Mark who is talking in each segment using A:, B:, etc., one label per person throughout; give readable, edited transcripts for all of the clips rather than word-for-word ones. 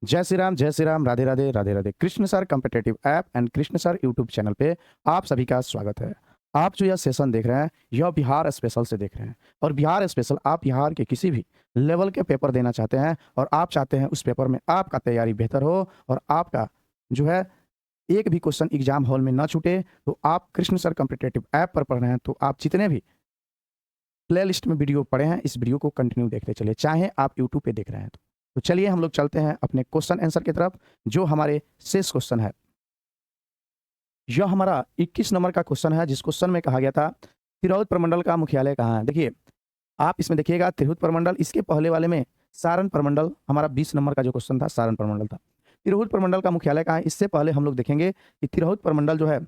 A: जय Shri Ram, Radhe Radhe, Radhe Radhe. Krishna sir competitive app and Krishna sir YouTube channel पे आप सभी का स्वागत है। आप जो यह सेशन देख रहे हैं, यह बिहार स्पेशल से देख रहे हैं। और बिहार स्पेशल, आप बिहार के किसी भी लेवल के पेपर देना चाहते हैं और आप चाहते हैं उस पेपर में आपका तैयारी बेहतर हो और आपका जो है एक भी क्वेश्चन एग्जाम हॉल में ना छूटे, तो आप कृष्ण सर कॉम्पिटिटिव ऐप पर पढ़ रहे हैं, तो आप जितने भी प्ले लिस्ट में वीडियो पड़े हैं, इस वीडियो को कंटिन्यू देखते चलिए, चाहे आप यूट्यूब पे देख रहे हैं तो चलिए हम लोग चलते हैं अपने क्वेश्चन आंसर की तरफ। जो हमारे शेष क्वेश्चन है, यह हमारा 21 नंबर का क्वेश्चन है, जिस क्वेश्चन में कहा गया था तिरहुत प्रमंडल का मुख्यालय कहाँ है। देखिए, आप इसमें देखिएगा तिरहुत प्रमंडल, इसके पहले वाले में सारण प्रमंडल, हमारा 20 नंबर का जो क्वेश्चन था सारण प्रमंडल था। तिरहुत प्रमंडल का मुख्यालय कहाँ है, इससे पहले हम लोग देखेंगे कि तिरहुत प्रमंडल जो है,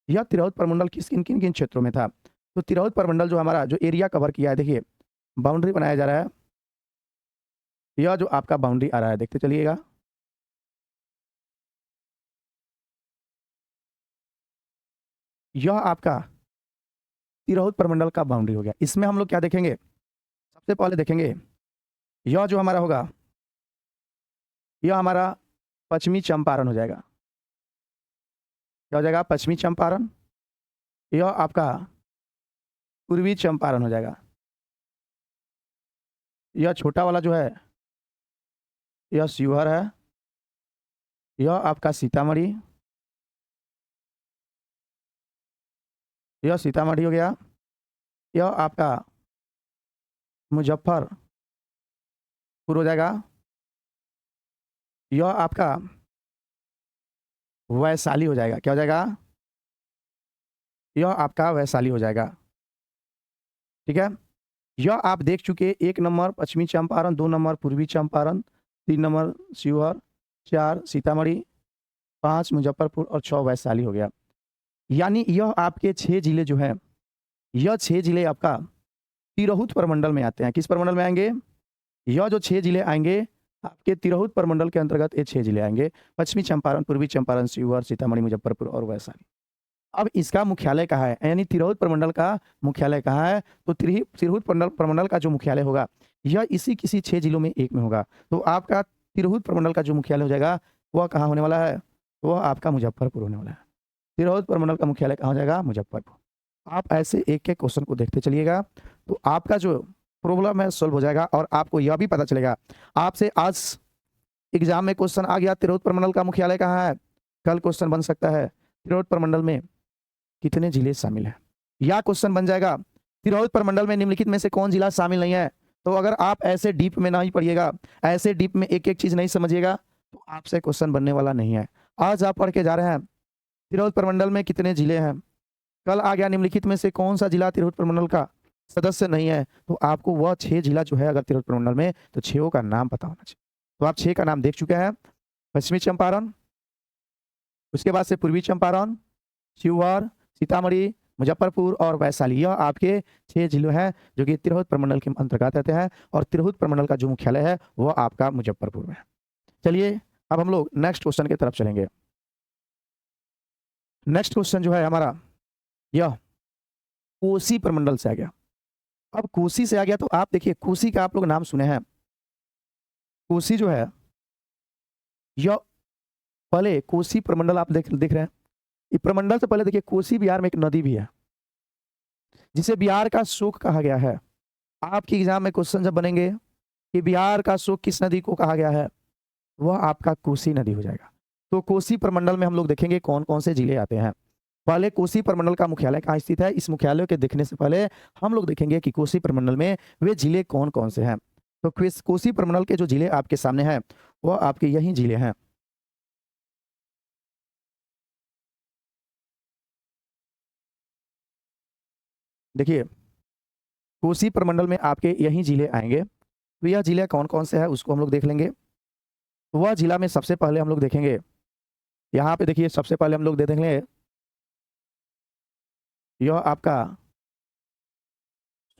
A: यह तिरहुत प्रमंडल किन किन किन क्षेत्रों में था। तो तिरहुत प्रमंडल जो हमारा जो एरिया कवर किया है, देखिए बाउंड्री बनाया जा रहा है, यह जो आपका बाउंड्री आ रहा है, देखते चलिएगा। यह आपका तिरहुत प्रमंडल का बाउंड्री हो गया। इसमें हम लोग क्या देखेंगे, सबसे पहले देखेंगे यह जो हमारा होगा, यह हमारा पश्चिमी चंपारण हो जाएगा। क्या हो जाएगा? पश्चिमी चंपारण। यह आपका पूर्वी चंपारण हो जाएगा। यह छोटा वाला जो है, यह शिवहर है। यह आपका सीतामढ़ी, यह सीतामढ़ी हो गया। यह आपका मुजफ्फरपुर हो जाएगा। यह आपका वैशाली हो जाएगा। क्या हो जाएगा? यह आपका वैशाली हो जाएगा। ठीक है, यह आप देख चुके। 1 नंबर पश्चिमी चंपारण, 2 नंबर पूर्वी चंपारण, 3 नंबर शिवहर, 4 सीतामढ़ी, 5 मुजफ्फरपुर और 6 वैशाली हो गया। यानी यह आपके 6 जिले जो हैं, यह 6 जिले आपका तिरहुत प्रमंडल में आते हैं। किस प्रमंडल में आएंगे? यह जो 6 जिले आएंगे आपके तिरहुत प्रमंडल के अंतर्गत, ये 6 जिले आएंगे। पश्चिमी चंपारण, पूर्वी चंपारण, शिवहर, सीतामढ़ी, मुजफ्फरपुर और वैशाली। अब इसका मुख्यालय कहाँ है, यानी तिरहुत प्रमंडल का मुख्यालय कहाँ है? तो तिरहुत प्रमंडल का जो मुख्यालय होगा, यह इसी किसी 6 जिलों में एक में होगा। तो आपका तिरहुत प्रमंडल का जो मुख्यालय हो जाएगा, वह कहाँ होने वाला है? वह आपका मुजफ्फरपुर होने वाला है। तिरहुत प्रमंडल का मुख्यालय कहाँ हो जाएगा? मुजफ्फरपुर। आप ऐसे एक एक क्वेश्चन को देखते चलिएगा, तो आपका जो प्रॉब्लम है सॉल्व हो जाएगा और आपको यह भी पता चलेगा। आपसे आज एग्जाम में क्वेश्चन आ गया तिरहुत प्रमंडल का मुख्यालय कहाँ है, कल क्वेश्चन बन सकता है तिरहुत प्रमंडल में कितने जिले शामिल हैं, या क्वेश्चन बन जाएगा तिरहुत प्रमंडल में निम्नलिखित में से कौन जिला शामिल नहीं है। तो अगर आप ऐसे डीप में नहीं पढ़िएगा, ऐसे डीप में एक एक चीज नहीं समझिएगा, तो आपसे क्वेश्चन बनने वाला नहीं है। आज आप पढ़ के जा रहे हैं तिरहुत प्रमंडल में कितने जिले हैं, कल आ गया निम्नलिखित में से कौन सा जिला तिरहुत प्रमंडल का सदस्य नहीं है, तो आपको वह 6 जिला जो है अगर तिरहुत प्रमंडल में, तो 6 का नाम पता होना चाहिए। तो आप 6 का नाम देख चुके हैं। पश्चिमी चंपारण, उसके बाद से पूर्वी चंपारण, शिवहर, सीतामढ़ी, मुजफ्फरपुर और वैशाली, यह आपके 6 जिले हैं जो कि तिरहुत प्रमंडल के अंतर्गत आते हैं। और तिरहुत प्रमंडल का जो मुख्यालय है वह आपका मुजफ्फरपुर में है। चलिए अब हम लोग नेक्स्ट क्वेश्चन की तरफ चलेंगे। नेक्स्ट क्वेश्चन जो है हमारा, यह कोसी प्रमंडल से आ गया। अब कोसी से आ गया, तो आप देखिए कोसी का आप लोग नाम सुने हैं। कोसी जो है, यह पहले कोसी प्रमंडल आप देख रहे हैं। ये प्रमंडल से पहले देखिए कोसी बिहार में एक नदी भी है, जिसे बिहार का शोक कहा गया है। आपके एग्जाम में क्वेश्चन जब बनेंगे कि बिहार का शोक किस नदी को कहा गया है, वह आपका कोसी नदी हो जाएगा। तो कोसी प्रमंडल में हम लोग देखेंगे कौन कौन से जिले आते हैं। पहले कोसी प्रमंडल का मुख्यालय कहाँ स्थित है, इस मुख्यालय के देखने से पहले हम लोग देखेंगे कि कोसी प्रमंडल में वे जिले कौन कौन से हैं। तो कोसी प्रमंडल के जो जिले आपके सामने हैं, वह आपके यही जिले हैं। देखिए, कोसी प्रमंडल में आपके यही जिले आएंगे। तो यह जिले कौन कौन से हैं उसको हम लोग देख लेंगे। तो वह जिला में सबसे पहले हम लोग देखेंगे, यहाँ पे देखिए सबसे पहले हम लोग दे देंगे, यह आपका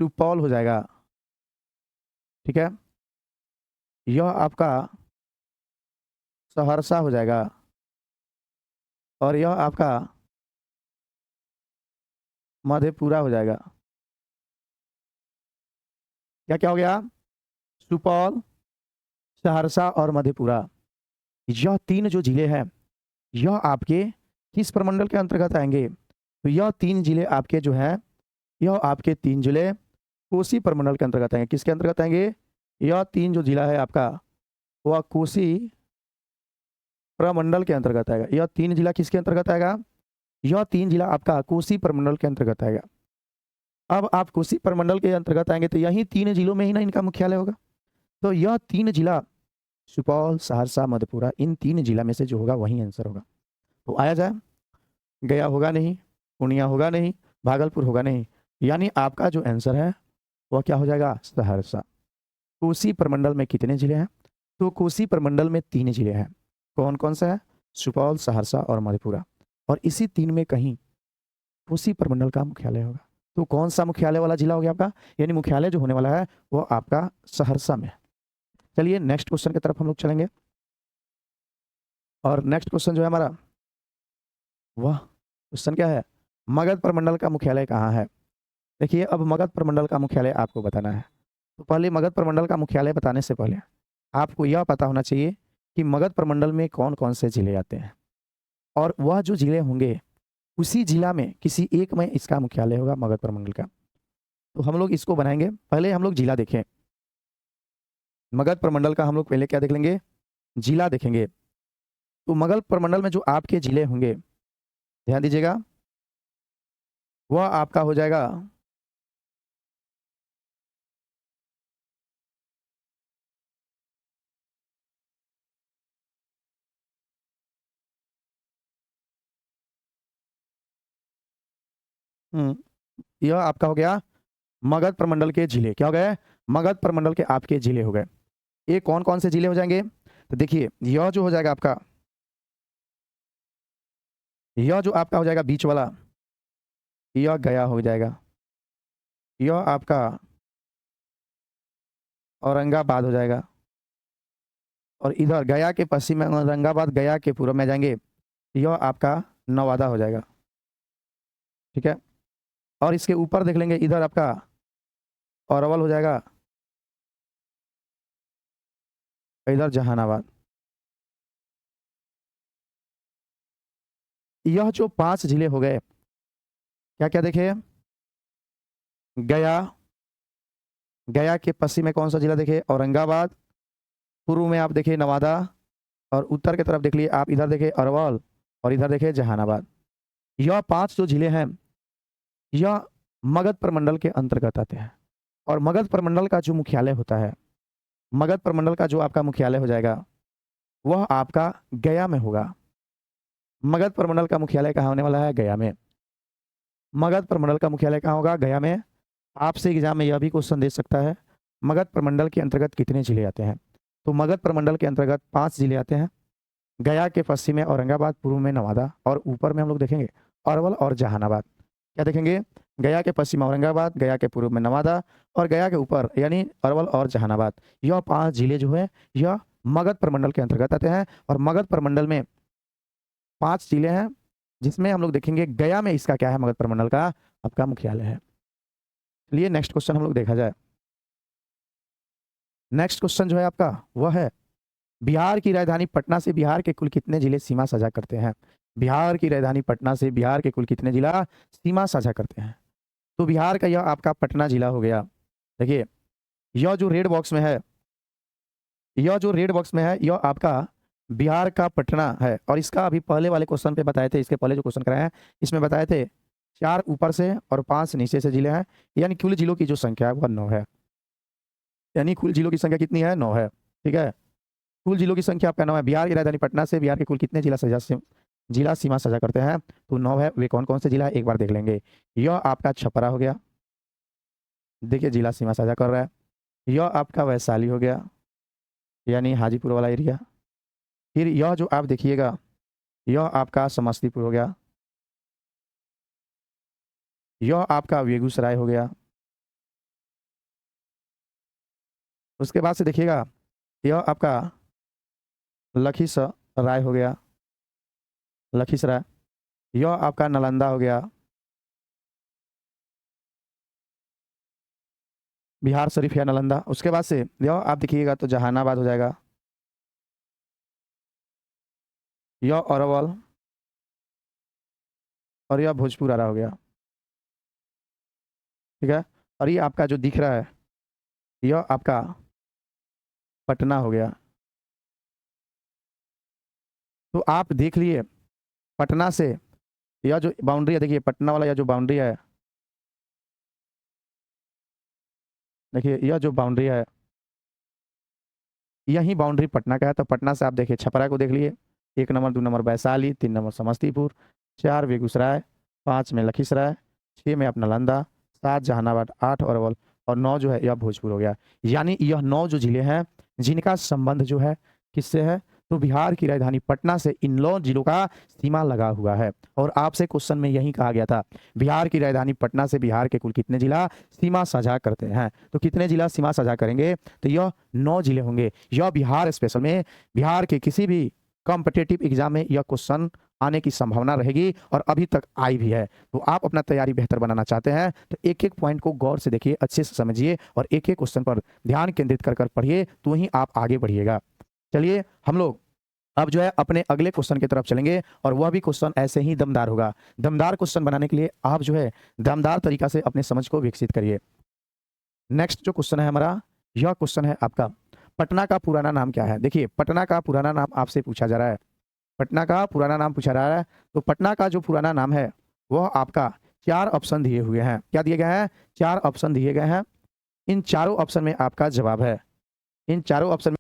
A: सुपौल हो जाएगा। ठीक है, यह आपका सहरसा हो जाएगा और यह आपका मधेपुरा हो जाएगा। क्या क्या हो गया? सुपौल, सहरसा और मधेपुरा। यह 3 जो जिले हैं, यह आपके किस प्रमंडल के अंतर्गत आएँगे? तो यह 3 जिले आपके जो हैं, यह आपके 3 जिले कोसी प्रमंडल के अंतर्गत आएँगे। किसके अंतर्गत आएँगे? यह 3 जो जिला है आपका, वह कोसी प्रमंडल के अंतर्गत आएगा। यह 3 जिला किसके अंतर्गत आएगा? यह 3 जिला आपका कोसी प्रमंडल के अंतर्गत आएगा। अब आप कोसी प्रमंडल के अंतर्गत आएँगे तो यही 3 जिलों में ही ना इनका मुख्यालय होगा। तो यह 3 जिला सुपौल, सहरसा, मधेपुरा, इन 3 जिला में से जो होगा वही आंसर होगा। तो आया जाए, गया होगा नहीं, पूर्णिया होगा नहीं, भागलपुर होगा नहीं, यानी आपका जो आंसर है वह क्या हो जाएगा? सहरसा। कोसी प्रमंडल में कितने जिले हैं? तो कोसी प्रमंडल में 3 जिले हैं। कौन कौन से हैं? सुपौल, सहरसा और मधेपुरा। और इसी 3 में कहीं कोसी प्रमंडल का मुख्यालय होगा। तो कौन सा मुख्यालय वाला जिला हो गया आपका? यानी मुख्यालय जो होने वाला है वो आपका सहरसा में है। चलिए नेक्स्ट क्वेश्चन की तरफ हम लोग चलेंगे। और नेक्स्ट क्वेश्चन जो है हमारा, वह क्वेश्चन क्या है? मगध प्रमंडल का मुख्यालय कहाँ है? देखिए, अब मगध प्रमंडल का मुख्यालय आपको बताना है। तो पहले मगध प्रमंडल का मुख्यालय बताने से पहले आपको यह पता होना चाहिए कि मगध प्रमंडल में कौन कौन से जिले आते हैं, और वह जो जिले होंगे उसी जिला में किसी एक में इसका मुख्यालय होगा मगध प्रमंडल का। तो हम लोग इसको बनाएंगे। पहले हम लोग जिला देखें। मगध प्रमंडल का हम लोग पहले क्या देख लेंगे? जिला देखेंगे। तो मगध प्रमंडल में जो आपके जिले होंगे, ध्यान दीजिएगा, वह आपका हो जाएगा यह आपका हो गया मगध प्रमंडल के जिले। क्या हो गए? मगध प्रमंडल के आपके जिले हो गए। ये कौन कौन से जिले हो जाएंगे? तो देखिए, यह जो हो जाएगा आपका, यह जो आपका हो जाएगा बीच वाला, यह गया हो जाएगा। यह आपका औरंगाबाद हो जाएगा। और इधर गया के पश्चिम में औरंगाबाद, गया के पूर्व में जाएंगे, यह आपका नवादा हो जाएगा। ठीक है। और इसके ऊपर देख लेंगे, इधर आपका अरवल हो जाएगा, इधर जहानाबाद। यह जो 5 जिले हो गए, क्या क्या देखे? गया, गया के पश्चिम में कौन सा जिला देखे? औरंगाबाद। पूर्व में आप देखिए नवादा, और उत्तर की तरफ देख लिए आप, इधर देखे अरवल, और इधर देखे जहानाबाद। यह 5 जो जिले हैं, यह मगध प्रमंडल के अंतर्गत आते हैं। और मगध प्रमंडल का जो मुख्यालय होता है, मगध प्रमंडल का जो आपका मुख्यालय हो जाएगा, वह आपका गया में होगा। मगध प्रमंडल का मुख्यालय कहाँ होने वाला है? गया में। मगध प्रमंडल का मुख्यालय कहाँ होगा? गया में। आपसे एग्जाम में यह भी क्वेश्चन दे सकता है, मगध प्रमंडल के अंतर्गत कितने जिले आते हैं? तो मगध प्रमंडल के अंतर्गत 5 जिले आते हैं। गया के पश्चिम में औरंगाबाद, पूर्व में नवादा, और ऊपर में हम लोग देखेंगे अरवल और जहानाबाद। क्या देखेंगे? गया के पश्चिम औरंगाबाद, गया के पूर्व में नवादा, और गया के ऊपर यानी अरवल और जहानाबाद। यह 5 जिले जो है यह मगध प्रमंडल के अंतर्गत आते हैं। और मगध प्रमंडल में 5 जिले हैं, जिसमें हम लोग देखेंगे गया में इसका क्या है? मगध प्रमंडल का आपका मुख्यालय है। चलिए नेक्स्ट क्वेश्चन हम लोग देखा जाए। नेक्स्ट क्वेश्चन जो है आपका वह है, बिहार की राजधानी पटना से बिहार के कुल कितने जिले सीमा साझा करते हैं? बिहार की राजधानी पटना से बिहार के कुल कितने जिला सीमा साझा करते हैं? तो बिहार का यह आपका पटना जिला हो गया। देखिए, यह जो रेड बॉक्स में है, यह जो रेड बॉक्स में है, यह आपका बिहार का पटना है। और इसका अभी पहले वाले क्वेश्चन पे बताए थे, इसके पहले जो क्वेश्चन कराए हैं इसमें बताए थे 4 ऊपर से और 5 नीचे से जिले हैं, यानी कुल जिलों की जो संख्या है वह 9 है। यानी कुल जिलों की संख्या कितनी है? 9 है। ठीक है, कुल जिलों की संख्या आपका 9 है। बिहार की राजधानी पटना से बिहार के कुल कितने जिला सीमा साझा करते हैं? तो 9 है। वे कौन कौन से जिला है एक बार देख लेंगे। यह आपका छपरा हो गया, देखिए जिला सीमा साझा कर रहा है। यह आपका वैशाली हो गया, यानी हाजीपुर वाला एरिया। फिर यह जो आप देखिएगा, यह आपका समस्तीपुर हो गया, यह आपका बेगूसराय हो गया। उसके बाद से देखिएगा, यह आपका लखीसराय हो गया, लखीसराय। यह आपका नालंदा हो गया, बिहार शरीफ या नालंदा। उसके बाद से यह आप देखिएगा तो जहानाबाद हो जाएगा। यह अरवल और यह भोजपुर आ रहा हो गया। ठीक है, और ये आपका जो दिख रहा है यह आपका पटना हो गया। तो आप देख लिए पटना से यह जो बाउंड्री है, देखिए पटना वाला यह जो बाउंड्री है, देखिए यह जो बाउंड्री है यही बाउंड्री पटना का है। तो पटना से आप देखिए छपरा को देख लिए, 1 number, 2 number Vaishali, 3 number Samastipur, 4 Begusarai, 5 में लखीसराय, 6 में अपना नालंदा, 7 जहानाबाद, 8 अरवल और 9 जो है यह भोजपुर हो गया। यानी यह 9 जो जिले हैं जिनका संबंध जो है किससे है, तो बिहार की राजधानी पटना से इन 9 जिलों का सीमा लगा हुआ है। और आपसे क्वेश्चन में यही कहा गया था, बिहार की राजधानी पटना से बिहार के कुल कितने जिला सीमा साझा करते हैं, तो कितने जिला सीमा साझा करेंगे, तो यह 9 जिले होंगे। यह बिहार स्पेशल में बिहार के किसी भी कॉम्पिटिटिव एग्जाम में यह क्वेश्चन आने की संभावना रहेगी और अभी तक आई भी है। तो आप अपना तैयारी बेहतर बनाना चाहते हैं तो एक एक पॉइंट को गौर से देखिए, अच्छे से समझिए और एक एक क्वेश्चन पर ध्यान केंद्रित कर पढ़िए, तो ही आप आगे बढ़िएगा। चलिए हम लोग अब जो है अपने अगले क्वेश्चन की तरफ चलेंगे और वह भी क्वेश्चन ऐसे ही दमदार होगा। दमदार क्वेश्चन बनाने के लिए आप जो है दमदार तरीका से अपने समझ को विकसित करिए। नेक्स्ट जो क्वेश्चन है हमारा, यह क्वेश्चन है आपका, पटना का पुराना नाम क्या है। देखिए पटना का पुराना नाम आपसे पूछा जा रहा है, पटना का पुराना नाम पूछा जा रहा है। तो पटना का जो पुराना नाम है वह आपका 4 ऑप्शन दिए हुए हैं। क्या दिए गए हैं, 4 ऑप्शन दिए गए हैं। इन चारों ऑप्शन में आपका जवाब है, इन चारों ऑप्शन में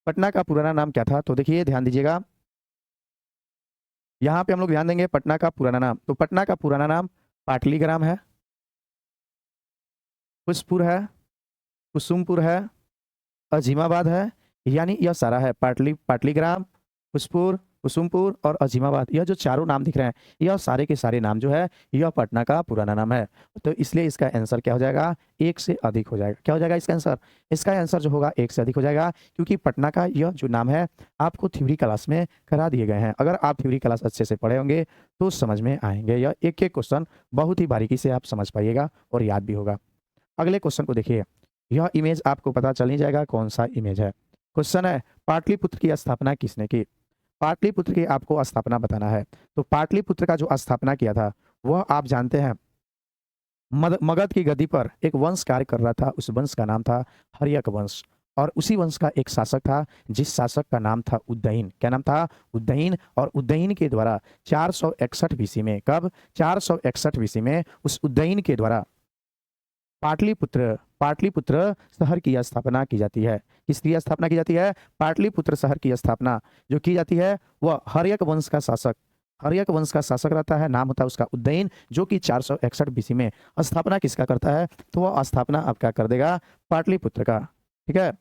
A: पटना का पुराना नाम क्या था। तो देखिए ध्यान दीजिएगा, यहाँ पे हम लोग ध्यान देंगे पटना का पुराना नाम। तो पटना का पुराना नाम पाटलीग्राम है, कुशपुर है, कुसुमपुर है, अजीमाबाद है। यानी यह सारा है पाटलीग्राम, कुशपुर, कुसुमपुर और अजीमाबाद। यह जो चारों नाम दिख रहे हैं यह सारे के सारे नाम जो है यह पटना का पुराना नाम है। तो इसलिए इसका आंसर क्या हो जाएगा, 1 से अधिक हो जाएगा। क्या हो जाएगा इसका आंसर, इसका आंसर जो होगा 1 से अधिक हो जाएगा, क्योंकि पटना का यह जो नाम है आपको थ्योरी क्लास में करा दिए गए हैं। अगर आप थ्योरी क्लास अच्छे से पढ़े होंगे तो समझ में आएंगे। यह एक एक क्वेश्चन बहुत ही बारीकी से आप समझ पाइएगा और याद भी होगा। अगले क्वेश्चन को देखिए, यह इमेज आपको पता चल नहीं जाएगा कौन सा इमेज है। क्वेश्चन है पाटलिपुत्र की स्थापना किसने की। पाटलिपुत्र की आपको स्थापना बताना है। तो पाटलिपुत्र का जो स्थापना किया था वह आप जानते हैं मगध की गद्दी पर एक वंश कार्य कर रहा था, उस वंश का नाम था हर्यक वंश। और उसी वंश का एक शासक था जिस शासक का नाम था उद्दयन। क्या नाम था, उद्दयन। और उद्दयन के द्वारा 461 बीसी में, कब, 461 बीसी में उस उद्दयन के द्वारा पाटलिपुत्र पाटलिपुत्र शहर की स्थापना की जाती है। किसकी स्थापना की जाती है, पाटलिपुत्र शहर की स्थापना जो की जाती है वह हर्यक वंश का शासक, हर्यक वंश का शासक रहता है, नाम होता है उसका उद्दयन, जो कि 461 बीसी में स्थापना किसका करता है, तो वह स्थापना आपका कर देगा पाटलिपुत्र का। ठीक है,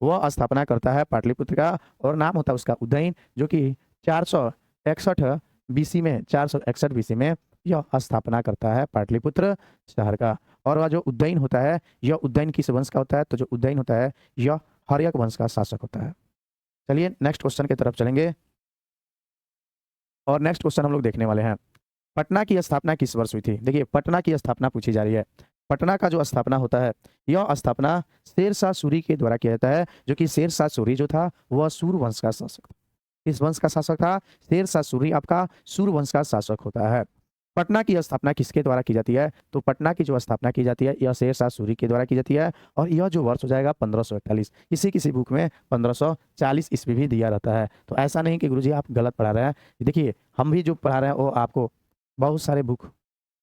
A: वह स्थापना करता है पाटलिपुत्र का और नाम होता है उसका उद्दयन, जो कि 461 बीसी में, 461 बीसी में यह स्थापना करता है पाटलिपुत्र शहर का। और वह जो उद्दयन होता है यह उद्दयन किस वंश का होता है, तो जो उद्दयन होता है यह हर्यक वंश का शासक होता है। चलिए नेक्स्ट क्वेश्चन की तरफ चलेंगे और नेक्स्ट क्वेश्चन हम लोग देखने वाले हैं, पटना की स्थापना किस वर्ष हुई थी। देखिए पटना की स्थापना पूछी जा रही है। पटना का जो स्थापना होता है यह स्थापना शेरशाह सूरी के द्वारा किया जाता है, जो कि शेरशाह सूरी जो था वह सूर वंश का शासक था। किस वंश का शासक था, शेरशाह सूरी आपका सूर वंश का शासक होता है। पटना की स्थापना किसके द्वारा की जाती है, तो पटना की जो स्थापना की जाती है यह शेरशाह सूरी के द्वारा की जाती है और यह जो वर्ष हो जाएगा 1541। किसी किसी बुक में 1540 ईस्वी भी दिया रहता है। तो ऐसा नहीं कि गुरुजी आप गलत पढ़ा रहे हैं। देखिए हम भी जो पढ़ा रहे हैं वो आपको बहुत सारे बुक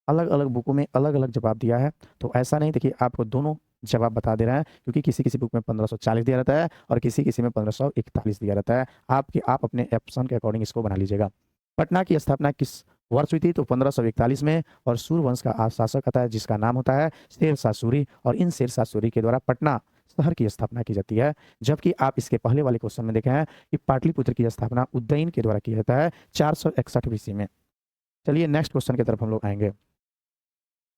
A: अलग अलग बुकों में अलग अलग जवाब दिया है। तो ऐसा नहीं, देखिए आपको दोनों जवाब बता दे रहे हैं, क्योंकि किसी किसी बुक में 1540 दिया रहता है और किसी किसी में 1541 दिया रहता है। आप अपने ऑप्शन के अकॉर्डिंग इसको बना लीजिएगा। पटना की स्थापना किस वर्ष हुई थी, तो 1541 में और सूर्यवंश का शासक आता है जिसका नाम होता है शेरशाह सूरी। और इन शेरशाह सूरी के द्वारा पटना शहर की स्थापना की जाती है। जबकि आप इसके पहले वाले क्वेश्चन में देखे हैं कि पाटलिपुत्र की स्थापना उद्दयन के द्वारा किया जाता है 461 बीसी में। चलिए नेक्स्ट क्वेश्चन की तरफ हम लोग आएंगे,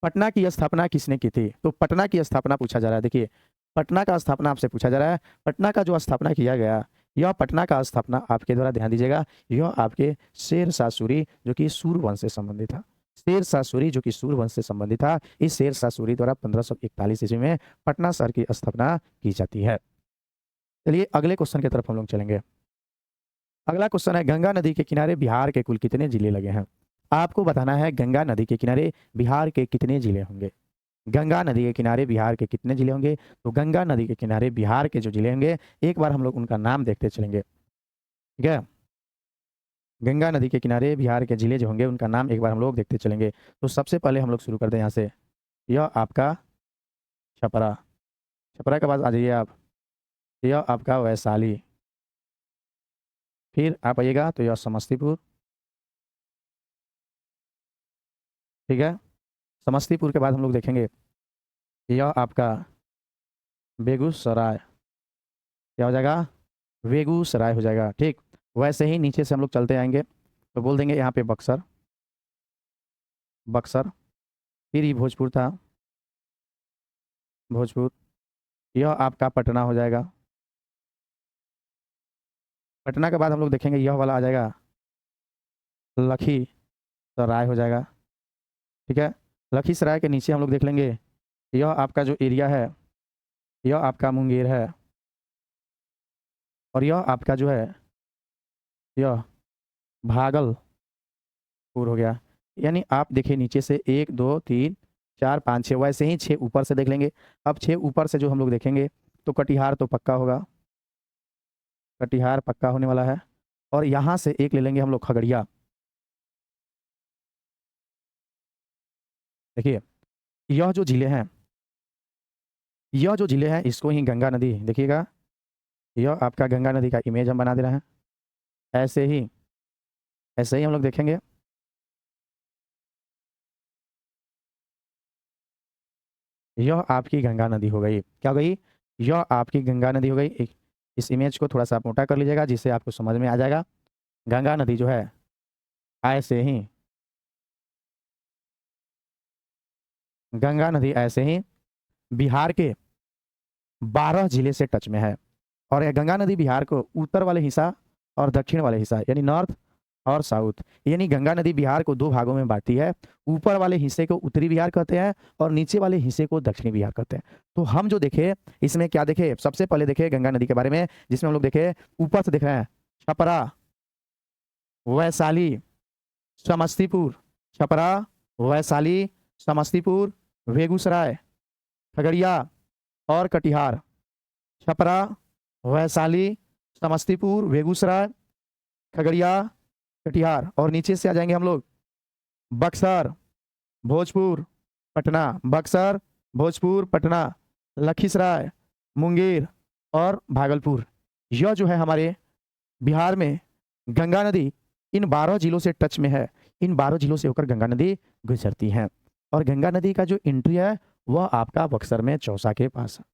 A: पटना की स्थापना किसने की थी। तो पटना की स्थापना पूछा जा रहा है। देखिए पटना का स्थापना आपसे पूछा जा रहा है। पटना का जो स्थापना किया गया यह पटना का स्थापना आपके द्वारा, ध्यान दीजिएगा, यह आपके शेरशाह सूरी जो कि सूर वंश से संबंधित था। शेरशाह सूरी जो कि सूर वंश से संबंधित था, इस शेरशाह सूरी द्वारा 1541 ईस्वी में पटना शहर की स्थापना की जाती है। चलिए अगले क्वेश्चन की तरफ हम लोग चलेंगे। अगला क्वेश्चन है, गंगा नदी के किनारे बिहार के कुल कितने जिले लगे हैं? आपको बताना है गंगा नदी के किनारे बिहार के कितने जिले होंगे। गंगा नदी के किनारे बिहार के कितने जिले होंगे? तो गंगा नदी के किनारे बिहार के जो जिले होंगे, एक बार हम लोग उनका नाम देखते चलेंगे। ठीक है, गंगा नदी के किनारे बिहार के जिले जो होंगे उनका नाम एक बार हम लोग देखते चलेंगे। तो सबसे पहले हम लोग शुरू करते हैं यहाँ से। यह आपका छपरा, छपरा के बाद आ जाइए आप, यह आपका वैशाली, फिर आप आइएगा तो यह समस्तीपुर। ठीक है, समस्तीपुर के बाद हम लोग देखेंगे यह आपका बेगूसराय, क्या हो जाएगा? बेगूसराय हो जाएगा। ठीक, वैसे ही नीचे से हम लोग चलते आएंगे तो बोल देंगे यहाँ पे बक्सर, बक्सर, फिर ये भोजपुर था, भोजपुर, यह आपका पटना हो जाएगा। पटना के बाद हम लोग देखेंगे यह वाला आ जाएगा लखीसराय हो जाएगा। ठीक है, लखीसराय के नीचे हम लोग देख लेंगे यह आपका जो एरिया है, यह आपका मुंगेर है, और यह आपका जो है यह भागलपुर हो गया। यानी आप देखिए नीचे से 1 2 3 4 5 6, वैसे ही 6 ऊपर से देख लेंगे। अब 6 ऊपर से जो हम लोग देखेंगे तो कटिहार तो पक्का होगा, कटिहार पक्का होने वाला है। और यहाँ से एक ले लेंगे हम लोग खगड़िया। देखिए यह जो जिले हैं, यह जो जिले हैं इसको ही गंगा नदी, देखिएगा यह आपका गंगा नदी का इमेज हम बना दे रहे हैं। ऐसे ही, ऐसे ही हम लोग देखेंगे यह आपकी गंगा नदी हो गई। क्या हो गई? यह आपकी गंगा नदी हो गई। इस इमेज को थोड़ा सा आप मोटा कर लीजिएगा जिससे आपको समझ में आ जाएगा। गंगा नदी जो है ऐसे ही, गंगा नदी ऐसे ही बिहार के 12 जिले से टच में है। और यह गंगा नदी बिहार को उत्तर वाले हिस्सा और दक्षिण वाले हिस्सा यानी नॉर्थ और साउथ, यानी गंगा नदी बिहार को 2 भागों में बांटती है। ऊपर वाले हिस्से को उत्तरी बिहार कहते हैं और नीचे वाले हिस्से को दक्षिणी बिहार कहते हैं। तो हम जो देखे इसमें क्या देखे, सबसे पहले देखे गंगा नदी के बारे में, जिसमें हम लोग देखे ऊपर से देख रहे हैं छपरा, वैशाली, समस्तीपुर, छपरा, वैशाली, समस्तीपुर, बेगूसराय, खगड़िया और कटिहार। छपरा, वैशाली, समस्तीपुर, बेगूसराय, खगड़िया, कटिहार, और नीचे से आ जाएंगे हम लोग बक्सर, भोजपुर, पटना, बक्सर, भोजपुर, पटना, लखीसराय, मुंगेर और भागलपुर। यह जो है हमारे बिहार में गंगा नदी इन 12 जिलों से टच में है। इन 12 जिलों से होकर गंगा नदी गुजरती है। और गंगा नदी का जो एंट्री है वह आपका बक्सर में चौसा के पास है।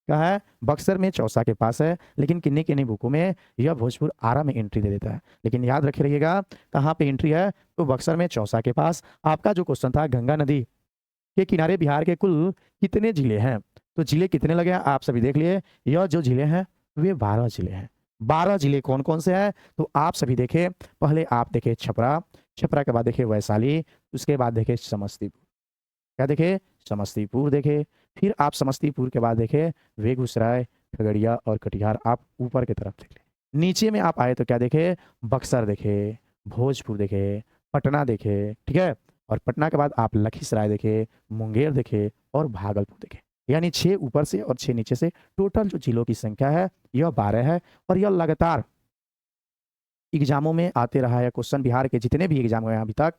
A: कहाँ है? बक्सर में चौसा के पास है। लेकिन किन्हीं किन्हीं बुकों में यह भोजपुर आरा में एंट्री दे देता है। लेकिन याद रखे रहिएगा कहाँ पे एंट्री है, तो बक्सर में चौसा के पास। आपका जो क्वेश्चन था गंगा नदी के किनारे बिहार के कुल कितने जिले हैं, तो जिले कितने लगे हैं आप सभी देख लिए। यह जो जिले हैं वे 12 जिले हैं। 12 जिले कौन कौन से हैं तो आप सभी देखे, पहले आप देखे छपरा, छपरा के बाद देखे वैशाली, उसके बाद देखे समस्तीपुर, क्या देखे? समस्तीपुर देखे। फिर आप समस्तीपुर के बाद देखे बेगूसराय, खगड़िया और कटिहार। आप ऊपर की तरफ देख ले। नीचे में आप आए तो क्या देखे? बक्सर देखे, भोजपुर देखे, पटना देखे। ठीक है, और पटना के बाद आप लखीसराय देखे, मुंगेर देखे और भागलपुर देखे। यानी 6 ऊपर से और 6 नीचे से, टोटल जो जिलों की संख्या है यह 12 है। और यह लगातार एग्जामों में आते रहा है क्वेश्चन। बिहार के जितने भी एग्जाम हुए अभी तक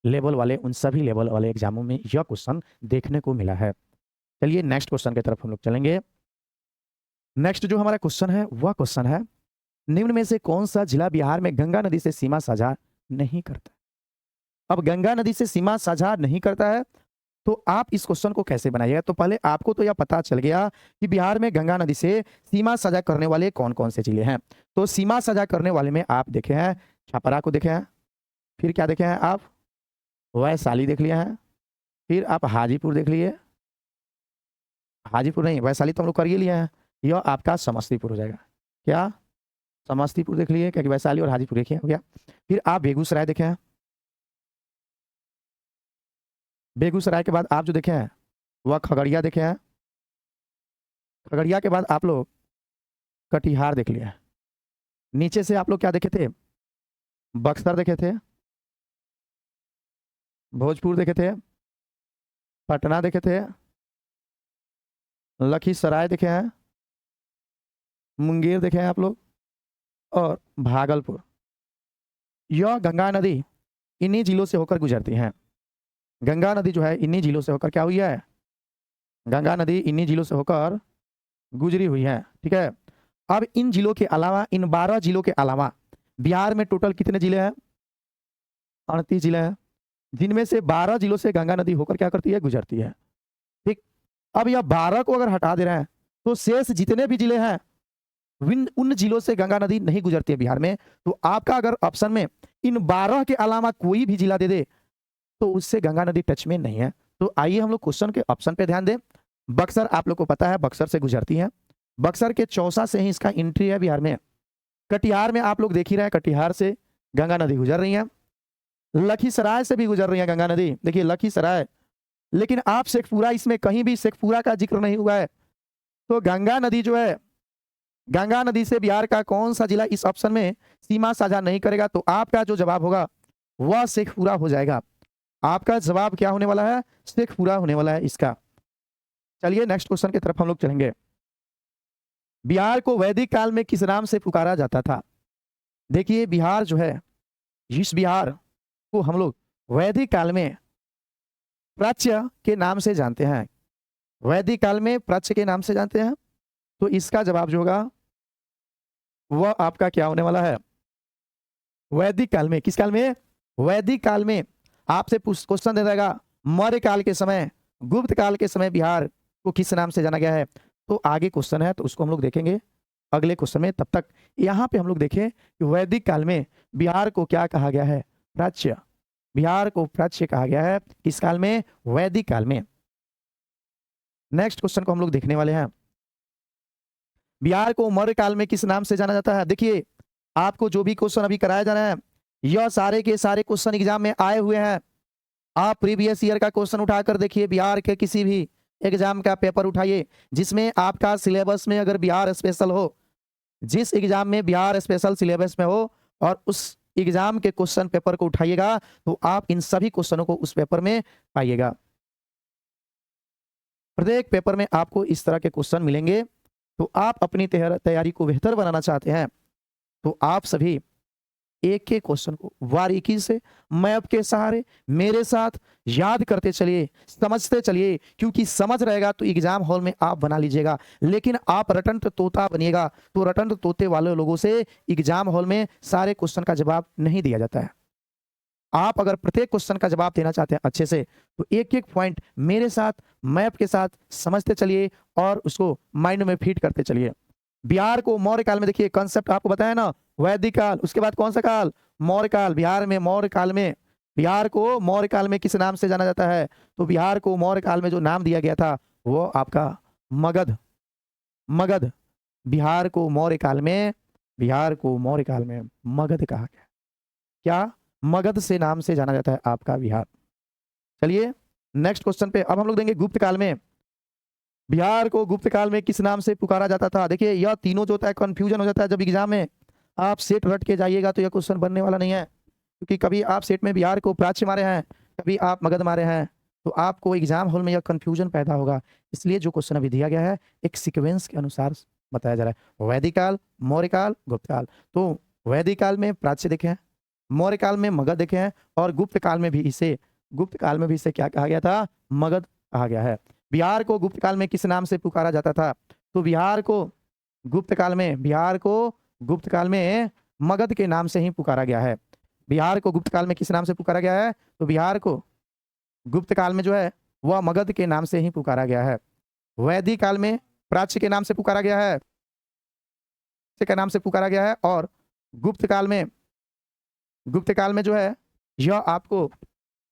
A: लेवल वाले, उन सभी लेवल वाले एग्जामों में यह क्वेश्चन देखने को मिला है। चलिए नेक्स्ट क्वेश्चन की तरफ हम लोग चलेंगे। नेक्स्ट जो हमारा क्वेश्चन है वह क्वेश्चन है, निम्न में से कौन सा जिला बिहार में गंगा नदी से सीमा साझा नहीं करता? अब गंगा नदी से सीमा साझा नहीं करता है तो आप इस क्वेश्चन को कैसे बनाइएगा? तो पहले आपको तो यह पता चल गया कि बिहार में गंगा नदी से सीमा साझा करने वाले कौन कौन से जिले हैं। तो सीमा साझा करने वाले में आप देखे हैं छपरा को देखे हैं, फिर क्या देखे हैं आप? वैशाली देख लिया है, फिर आप हाजीपुर देख लिए, हाजीपुर नहीं वैशाली तो हम लोग कर ही लिए हैं, यह आपका समस्तीपुर हो जाएगा। क्या? समस्तीपुर देख लिए, क्योंकि वैशाली और हाजीपुर एक ही हो गया। फिर आप बेगूसराय देखे हैं, बेगूसराय के बाद आप जो देखे हैं वह खगड़िया देखे हैं। खगड़िया के बाद आप लोग कटिहार देख लिया। नीचे से आप लोग क्या देखे थे? बक्सर देखे थे, भोजपुर देखे थे, पटना देखे थे, लखीसराय देखे हैं, मुंगेर देखे हैं आप लोग, और भागलपुर। यह गंगा नदी इन्हीं जिलों से होकर गुजरती हैं। गंगा नदी जो है इन्हीं जिलों से होकर क्या हुई है? गंगा नदी इन्हीं जिलों से होकर गुजरी हुई है। ठीक है, अब इन जिलों के अलावा, इन 12 जिलों के अलावा बिहार में टोटल कितने जिले हैं? 38 जिले हैं, जिनमें से 12 जिलों से गंगा नदी होकर क्या करती है? गुजरती है। ठीक, अब यह 12 को अगर हटा दे रहे हैं तो शेष जितने भी जिले हैं उन जिलों से गंगा नदी नहीं गुजरती है बिहार में। तो आपका अगर ऑप्शन में इन 12 के अलावा कोई भी जिला दे दे तो उससे गंगा नदी टच में नहीं है। तो आइए हम लोग क्वेश्चन के ऑप्शन पे ध्यान दें। बक्सर आप लोग को पता है, बक्सर से गुजरती है। बक्सर के चौसा से ही इसका एंट्री है बिहार में। कटिहार में आप लोग देख ही रहे हैं, कटिहार से गंगा नदी गुजर रही है। लखीसराय से भी गुजर रही है गंगा नदी, देखिए लखीसराय। लेकिन आप शेखपुरा, इसमें कहीं भी शेखपुरा का जिक्र नहीं हुआ है। तो गंगा नदी जो है, गंगा नदी से बिहार का कौन सा जिला इस ऑप्शन में सीमा साझा नहीं करेगा? तो आपका जो जवाब होगा वह शेखपुरा हो जाएगा। आपका जवाब क्या होने वाला है? शेखपुरा होने वाला है इसका। चलिए नेक्स्ट क्वेश्चन की तरफ हम लोग चलेंगे। बिहार को वैदिक काल में किस नाम से पुकारा जाता था? देखिए बिहार जो है, इस बिहार को हम लोग वैदिक काल में प्राच्य के नाम से जानते हैं। वैदिक काल में प्राच्य के नाम से जानते हैं। तो इसका जवाब जो होगा वह आपका क्या होने वाला है? वैदिक काल में। किस काल में? वैदिक काल में। आपसे क्वेश्चन दे देगा मौर्य काल के समय, गुप्त काल के समय बिहार को किस नाम से जाना गया है? तो आगे क्वेश्चन है तो उसको हम लोग देखेंगे अगले क्वेश्चन में। तब तक यहां पे हम लोग देखें कि वैदिक काल में बिहार को क्या कहा गया है? प्राच्य। बिहार को प्राच्य कहा गया है किस काल में? वैदिक काल में। नेक्स्ट क्वेश्चन को हम लोग देखने वाले हैं। बिहार को मौर्य काल में किस नाम से जाना जाता है? देखिए आपको जो भी क्वेश्चन अभी कराया जा रहा है यह सारे के सारे क्वेश्चन एग्जाम में आए हुए हैं। आप प्रीवियस ईयर का क्वेश्चन उठाकर देखिए, बिहार के किसी भी एग्जाम का पेपर उठाइए जिसमें आपका सिलेबस में अगर बिहार स्पेशल हो, जिस एग्जाम में बिहार स्पेशल सिलेबस में हो, और उस एग्जाम के क्वेश्चन पेपर को उठाइएगा तो आप इन सभी क्वेश्चनों को उस पेपर में पाइएगा। प्रत्येक पेपर में आपको इस तरह के क्वेश्चन मिलेंगे। तो आप अपनी तैयारी को बेहतर बनाना चाहते हैं तो आप सभी एक एक क्वेश्चन को बारीकी से मैप के सहारे मेरे साथ याद करते चलिए, समझते चलिए, क्योंकि समझ रहेगा तो एग्जाम हॉल में आप बना लीजिएगा। लेकिन आप रटंत तोता बनिएगा तो रटंत तोते वाले लोगों से एग्जाम हॉल में सारे क्वेश्चन का जवाब नहीं दिया जाता है। आप अगर प्रत्येक क्वेश्चन का जवाब देना चाहते हैं अच्छे से तो एक एक पॉइंट मेरे साथ मैप के साथ समझते चलिए और उसको माइंड में फीड करते चलिए। बिहार को मौर्य काल में, देखिए कंसेप्ट आपको बताया ना, वैदिक काल, उसके बाद कौन सा काल? मौर्य काल। बिहार में मौर्य काल में, बिहार को मौर्य काल में किस नाम से जाना जाता है? तो बिहार को मौर्य काल में जो नाम दिया गया था वो आपका मगध। मगध। बिहार को मौर्य काल में, बिहार को मौर्य काल में मगध कहा गया। क्या? मगध से नाम से जाना जाता है आपका बिहार। चलिए नेक्स्ट क्वेश्चन पे अब हम लोग देंगे गुप्त काल में। बिहार को गुप्त काल में किस नाम से पुकारा जाता था? देखिए यह तीनों जो होता है कंफ्यूजन हो जाता है जब एग्जाम में आप सेट रट के जाइएगा तो यह क्वेश्चन बनने वाला नहीं है, क्योंकि कभी आप सेट में बिहार को प्राच्य मारे हैं, कभी आप मगध मारे हैं, तो आपको एग्जाम हॉल में यह कंफ्यूजन पैदा होगा। इसलिए जो क्वेश्चन अभी दिया गया है एक सीक्वेंस के अनुसार बताया जा रहा है। वैदिक काल, मौर्य काल, गुप्त काल। तो वैदिक काल में प्राच्य देखे हैं, मौर्य काल में मगध देखे हैं, और गुप्त काल में भी इसे क्या कहा गया था? मगध कहा गया है। बिहार को गुप्त काल में किस नाम से पुकारा जाता था? तो बिहार को गुप्त काल में, बिहार को गुप्त काल में मगध के नाम से ही पुकारा गया है। बिहार को गुप्त काल में किस नाम से पुकारा गया है? तो बिहार को गुप्त काल में जो है वह मगध के नाम से ही पुकारा गया है। वैदिक काल में प्राच्य के नाम से पुकारा गया है, के नाम से पुकारा गया है, और गुप्त काल में जो है यह आपको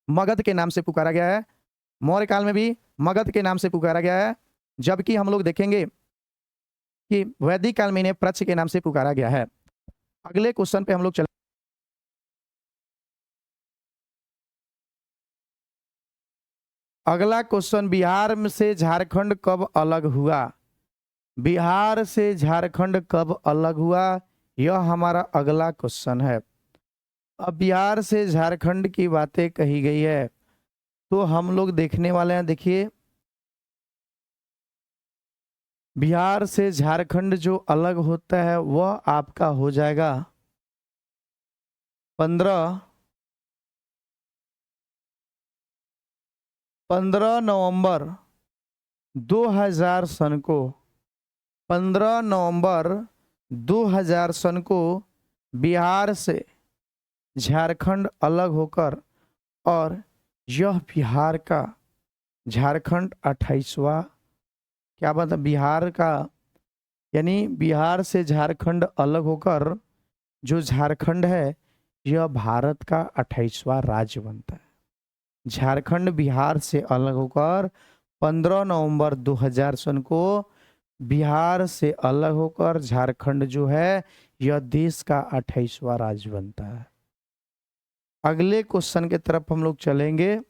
A: मगध के नाम से पुकारा गया है। मौर्य काल में भी मगध के नाम से पुकारा गया है, जबकि हम लोग देखेंगे कि वैदिक काल में इन्हें प्राच्य के नाम से पुकारा गया है। अगले क्वेश्चन पे हम लोग चल अगला क्वेश्चन, बिहार में से झारखंड कब अलग हुआ? बिहार से झारखंड कब अलग हुआ, यह हमारा अगला क्वेश्चन है। अब बिहार से झारखंड की बातें कही गई है तो हम लोग देखने वाले हैं। देखिए, बिहार से झारखंड जो अलग होता है वह आपका हो जाएगा 15 नवंबर 2000 सन को, 15 नवंबर 2000 सन को बिहार से झारखंड अलग होकर, और यह बिहार का झारखंड 28वां, क्या मतलब बिहार का, यानी बिहार से झारखंड अलग होकर जो झारखंड है यह भारत का 28वां राज्य बनता है। झारखंड बिहार से अलग होकर 15 नवंबर 2000 सन को बिहार से अलग होकर झारखंड जो है यह देश का 28वां राज्य बनता है। अगले क्वेश्चन की तरफ हम लोग चलेंगे।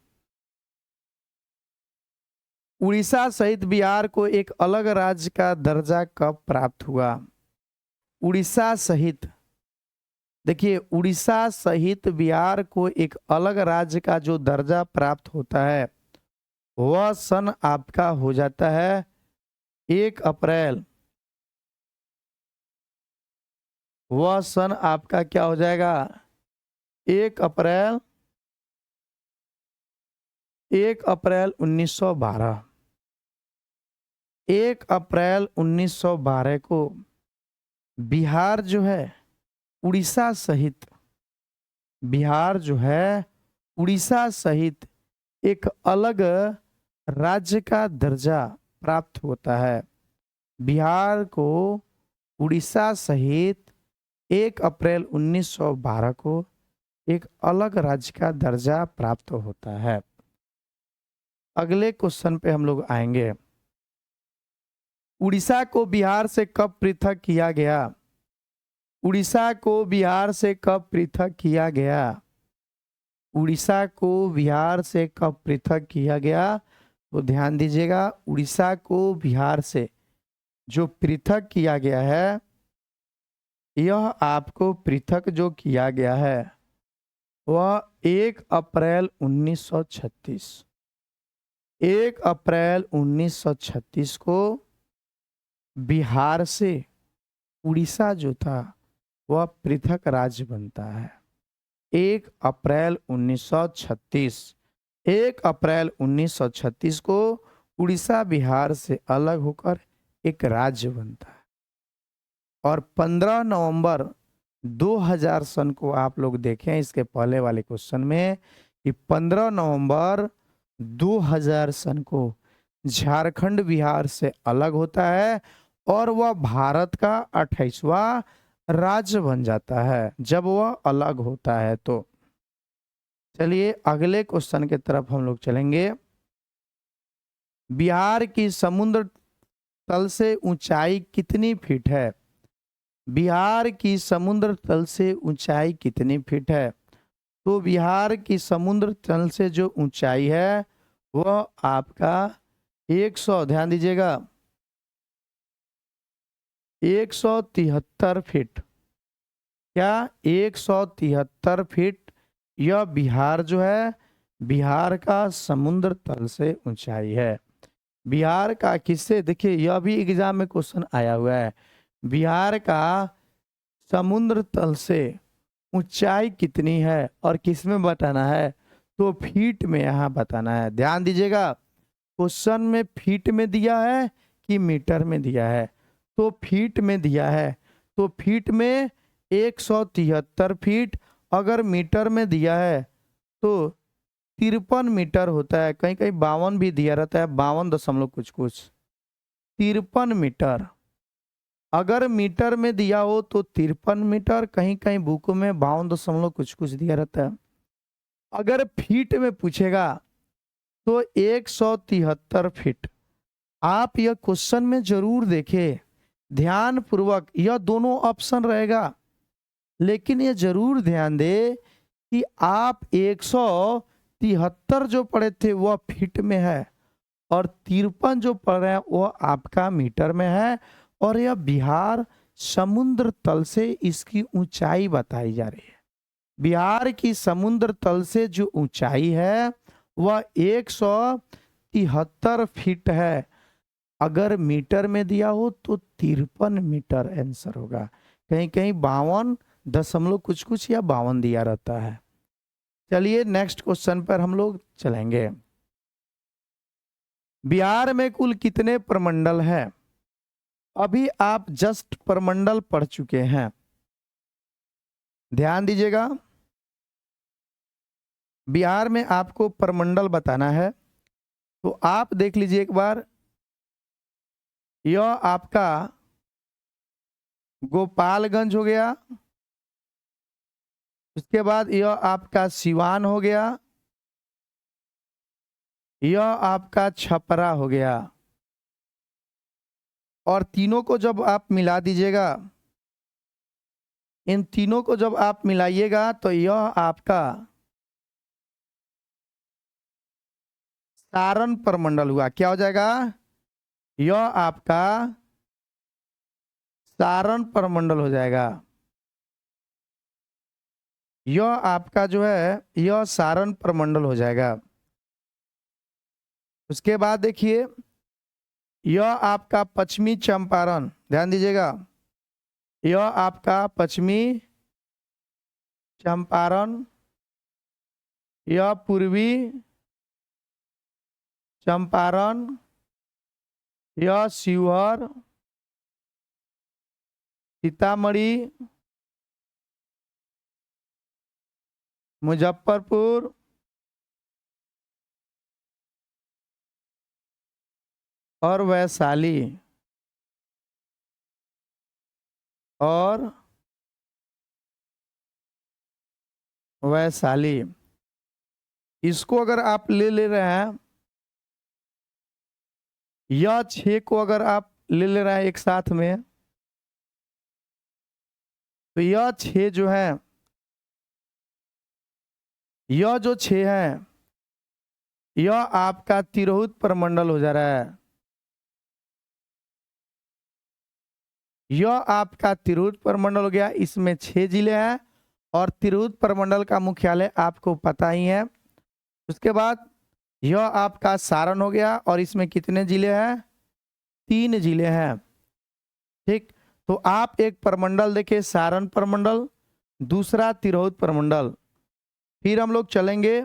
A: उड़ीसा सहित बिहार को एक अलग राज्य का दर्जा कब प्राप्त हुआ? उड़ीसा सहित, देखिए उड़ीसा सहित बिहार को एक अलग राज्य का जो दर्जा प्राप्त होता है वह सन आपका हो जाता है 1 अप्रैल, वह सन आपका क्या हो जाएगा 1 अप्रैल 1912। 1 अप्रैल 1912 को बिहार जो है उड़ीसा सहित, बिहार जो है उड़ीसा सहित एक अलग राज्य का दर्जा प्राप्त होता है। बिहार को उड़ीसा सहित 1 अप्रैल 1912 को एक अलग राज्य का दर्जा प्राप्त होता है। अगले क्वेश्चन पे हम लोग आएंगे। उड़ीसा को बिहार से कब पृथक किया गया? उड़ीसा को बिहार से कब पृथक किया गया? उड़ीसा को बिहार से कब पृथक किया गया? तो ध्यान दीजिएगा, उड़ीसा को बिहार से जो पृथक किया गया है, यह आपको पृथक जो किया गया है वह 1 अप्रैल 1936, 1 अप्रैल 1936 को बिहार से उड़ीसा जो था वह पृथक राज्य बनता है। 1 अप्रैल 1936, 1 अप्रैल 1936 को उड़ीसा बिहार से अलग होकर एक राज्य बनता है। और 15 नवंबर 2000 सन को आप लोग देखें इसके पहले वाले क्वेश्चन में कि 15 नवंबर 2000 सन को झारखंड बिहार से अलग होता है और वह भारत का 28वां राज्य बन जाता है जब वह अलग होता है। तो चलिए अगले क्वेश्चन की तरफ हम लोग चलेंगे। बिहार की समुद्र तल से ऊंचाई कितनी फीट है? बिहार की समुद्र तल से ऊंचाई कितनी फीट है? तो बिहार की समुद्र तल से जो ऊंचाई है वह आपका 100, ध्यान दीजिएगा 173 फीट। क्या 173 फीट यह बिहार जो है बिहार का समुद्र तल से ऊंचाई है। बिहार का किससे, देखिए यह भी एग्जाम में क्वेश्चन आया हुआ है, बिहार का समुद्र तल से ऊंचाई कितनी है और किस में बताना है? तो फीट में यहाँ बताना है। ध्यान दीजिएगा क्वेश्चन में फीट में दिया है कि मीटर में दिया है? तो फीट में दिया है, तो फीट में 173 फीट, अगर मीटर में दिया है तो 53 मीटर होता है, कहीं कहीं 52 भी दिया रहता है, 52 दशमलव कुछ कुछ, 53 मीटर। अगर मीटर में दिया हो तो 53 मीटर, कहीं कहीं बुक में 52 दशमलव कुछ कुछ दिया रहता है। अगर फीट में पूछेगा तो 173 फीट। आप यह क्वेश्चन में जरूर देखें ध्यान पूर्वक, यह दोनों ऑप्शन रहेगा, लेकिन यह जरूर ध्यान दे कि आप 73 जो पढ़े थे वह फीट में है और 53 जो पढ़ रहे हैं वह आपका मीटर में है। और यह बिहार समुद्र तल से इसकी ऊंचाई बताई जा रही है। बिहार की समुद्र तल से जो ऊंचाई है वह 173 फीट है। अगर मीटर में दिया हो तो 53 मीटर आंसर होगा। कहीं कहीं 52 दशमलव कुछ कुछ या 52 दिया रहता है। चलिए नेक्स्ट क्वेश्चन पर हम लोग चलेंगे। बिहार में कुल कितने प्रमंडल हैं? अभी आप जस्ट प्रमंडल पढ़ चुके हैं, ध्यान दीजिएगा। बिहार में आपको प्रमंडल बताना है तो आप देख लीजिए एक बार। यह आपका गोपालगंज हो गया, उसके बाद यह आपका सिवान हो गया, यह आपका छपरा हो गया। और तीनों को जब आप मिला दीजिएगा, इन तीनों को जब आप मिलाइएगा तो यह आपका सारण प्रमंडल हुआ। क्या हो जाएगा? यह आपका सारण प्रमंडल हो जाएगा। यह आपका जो है यह सारण प्रमंडल हो जाएगा। उसके बाद देखिए यह आपका पश्चिमी चंपारण, ध्यान दीजिएगा, यह आपका पश्चिमी चंपारण, यह पूर्वी चंपारण, यह शिवहर, सीतामढ़ी, मुजफ्फरपुर, और वैशाली, और वैशाली। इसको अगर आप ले रहे हैं, यह 6 को अगर आप ले रहे हैं एक साथ में, तो यह 6 जो है, यह जो 6 है यह आपका तिरहुत प्रमंडल हो जा रहा है। यह आपका तिरहुत प्रमंडल हो गया। इसमें 6 जिले हैं और तिरहुत प्रमंडल का मुख्यालय आपको पता ही है। उसके बाद यह आपका सारण हो गया और इसमें कितने जिले हैं? 3 जिले हैं। ठीक, तो आप एक प्रमंडल देखिए, सारण प्रमंडल, दूसरा तिरहुत प्रमंडल। फिर हम लोग चलेंगे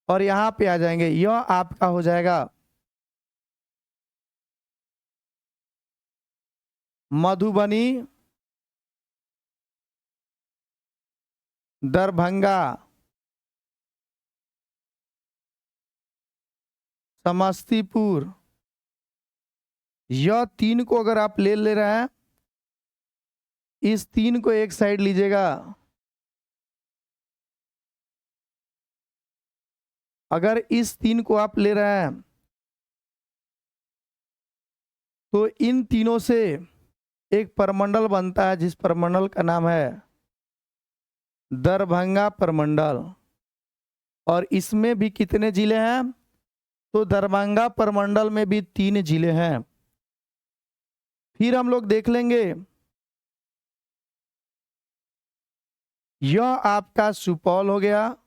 A: और यहां पे आ जाएंगे, यह आपका हो जाएगा मधुबनी, दरभंगा, समस्तीपुर। यह 3 को अगर आप ले रहे हैं, इस 3 को एक साइड लीजिएगा। अगर इस 3 को आप ले रहे हैं तो इन तीनों से एक प्रमंडल बनता है जिस प्रमंडल का नाम है दरभंगा प्रमंडल। और इसमें भी कितने जिले हैं? तो दरभंगा प्रमंडल में भी 3 जिले हैं। फिर हम लोग देख लेंगे, यह आपका सुपौल हो गया,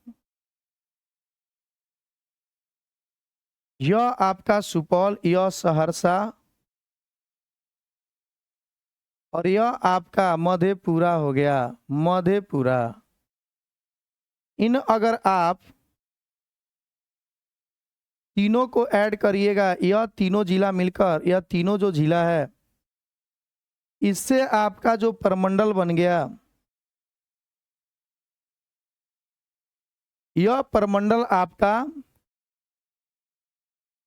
A: यह आपका सुपौल, यह सहरसा, और यह आपका मधेपुरा हो गया, मधेपुरा। इन अगर आप तीनों को ऐड करिएगा, यह तीनों जिला मिलकर, यह तीनों जो जिला है, इससे आपका जो प्रमंडल बन गया, यह प्रमंडल आपका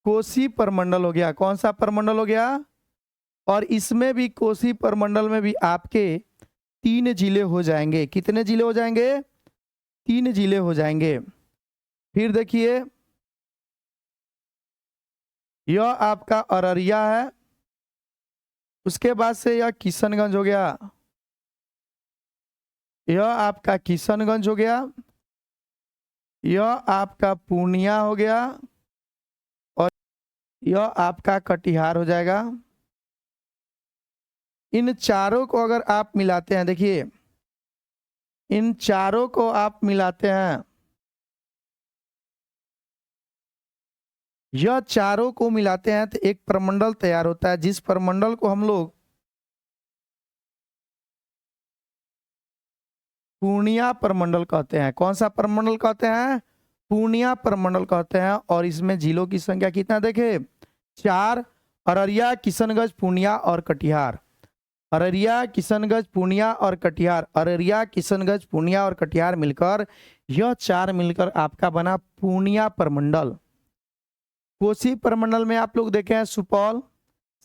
A: कोसी प्रमंडल हो गया। कौन सा प्रमंडल हो गया? और इसमें भी कोसी प्रमंडल में भी आपके 3 जिले हो जाएंगे। कितने जिले हो जाएंगे? 3 जिले हो जाएंगे। फिर देखिए, यह आपका अररिया है, उसके बाद से यह किशनगंज हो गया, यह आपका किशनगंज हो गया, यह आपका पूर्णिया हो गया और यह आपका कटिहार हो जाएगा। इन चारों को अगर आप मिलाते हैं, देखिए इन चारों को आप मिलाते हैं, यह चारों को मिलाते हैं तो एक प्रमंडल तैयार होता है, जिस प्रमंडल को हम लोग पूर्णिया प्रमंडल कहते हैं। कौन सा प्रमंडल कहते हैं? पूर्णिया प्रमंडल कहते हैं। और इसमें जिलों की संख्या कितना देखे? 4। अररिया, किशनगंज, पूर्णिया और कटिहार। अररिया, किशनगंज, पूर्णिया और कटिहार। अररिया, किशनगंज, पूर्णिया और कटिहार मिलकर, यह 4 मिलकर आपका बना पूर्णिया प्रमंडल। कोसी प्रमंडल में आप लोग देखे हैं सुपौल,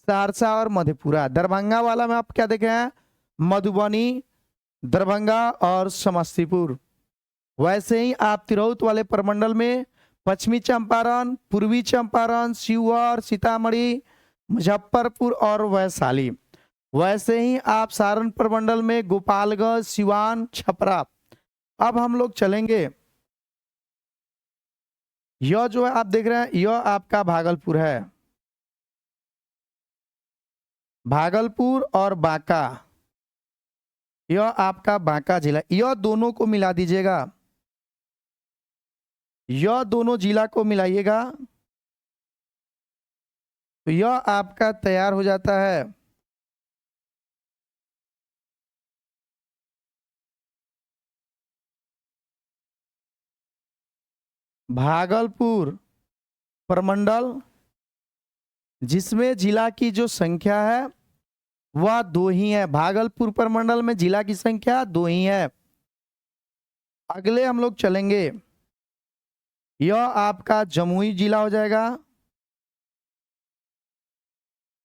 A: सहरसा और मधेपुरा। दरभंगा वाला में आप क्या देखे हैं? मधुबनी, दरभंगा और समस्तीपुर। वैसे ही आप तिरहुत वाले प्रमंडल में पश्चिमी चंपारण, पूर्वी चंपारण, शिवहर, सीतामढ़ी, मुजफ्फरपुर और वैशाली। वैसे ही आप सारण प्रमंडल में गोपालगंज, सिवान, छपरा। अब हम लोग चलेंगे, यह जो है आप देख रहे हैं, यह आपका भागलपुर है। भागलपुर और बांका, यह आपका बांका जिला। यह दोनों को मिला दीजिएगा, यह दोनों जिला को मिलाइएगा तो यह आपका तैयार हो जाता है भागलपुर प्रमंडल, जिसमें जिला की जो संख्या है वह 2 ही है। भागलपुर प्रमंडल में जिला की संख्या 2 ही है। अगले हम लोग चलेंगे, यह आपका जमुई जिला हो जाएगा।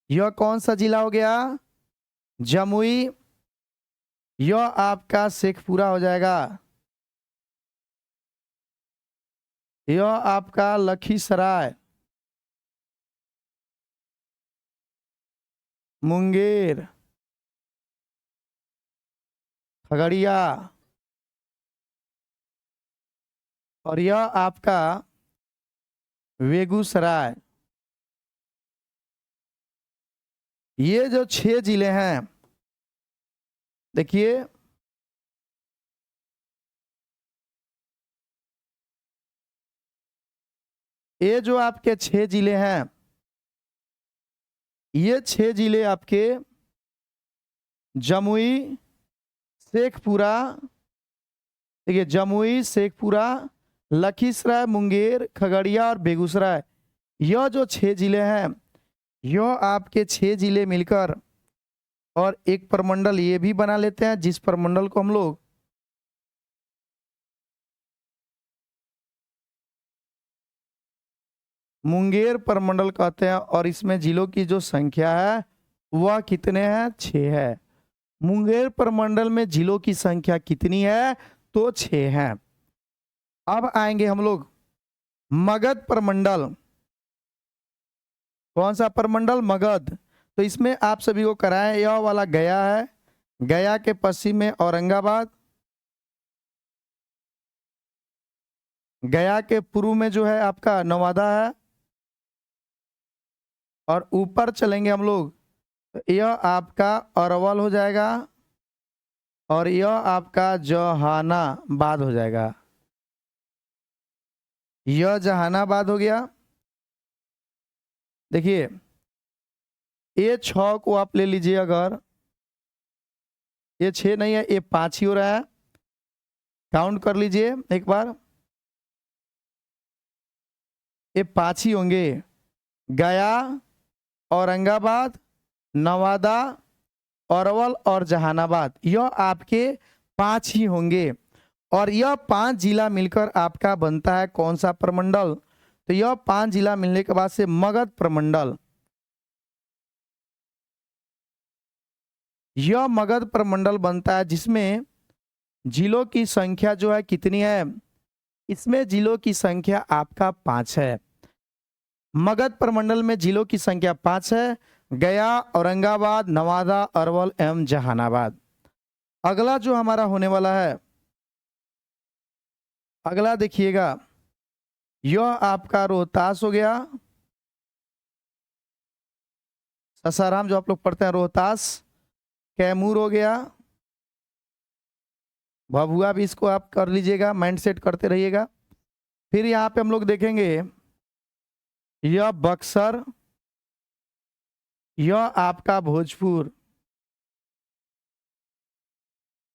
A: यह कौन सा जिला हो गया? जमुई। यह आपका शेखपुरा हो जाएगा। यह आपका लखीसराय, मुंगेर, खगड़िया और यह आपका बेगूसराय। ये जो 6 जिले हैं, देखिए ये जो आपके 6 जिले हैं, ये 6 जिले आपके जमुई, शेखपुरा, देखिए जमुई, शेखपुरा, लखीसराय, मुंगेर, खगड़िया और बेगूसराय। यह जो 6 जिले हैं, यह आपके 6 जिले मिलकर और एक प्रमंडल ये भी बना लेते हैं, जिस प्रमंडल को हम लोग मुंगेर प्रमंडल कहते हैं। और इसमें जिलों की जो संख्या है वह कितने हैं? 6 है। मुंगेर प्रमंडल में जिलों की संख्या कितनी है? तो 6 है। अब आएंगे हम लोग मगध प्रमंडल। कौन सा प्रमंडल? मगध। तो इसमें आप सभी को कराएं, यह वाला गया है, गया के पश्चिम में औरंगाबाद, गया के पूर्व में जो है आपका नवादा है, और ऊपर चलेंगे हम लोग तो यह आपका अरवल हो जाएगा और यह आपका जहानाबाद हो जाएगा। यह जहानाबाद हो गया। देखिए ये 6 को आप ले लीजिए, अगर ये 6 नहीं है, ये 5 ही हो रहा है। काउंट कर लीजिए एक बार, ये 5 ही होंगे। गया, औरंगाबाद, नवादा, अरवल और जहानाबाद, यह आपके 5 ही होंगे। और यह 5 जिला मिलकर आपका बनता है कौन सा प्रमंडल? तो यह 5 जिला मिलने के बाद से मगध प्रमंडल। यह मगध प्रमंडल बनता है, जिसमें जिलों की संख्या जो है कितनी है? इसमें जिलों की संख्या आपका 5 है। मगध प्रमंडल में जिलों की संख्या 5 है, गया, औरंगाबाद, नवादा, अरवल एवं जहानाबाद। अगला जो हमारा होने वाला है अगला देखिएगा, यह आपका रोहतास हो गया, सासाराम जो आप लोग पढ़ते हैं रोहतास, कैमूर हो गया, भभुआ भी इसको आप कर लीजिएगा, माइंड सेट करते रहिएगा। फिर यहाँ पे हम लोग देखेंगे यह बक्सर, यह आपका भोजपुर,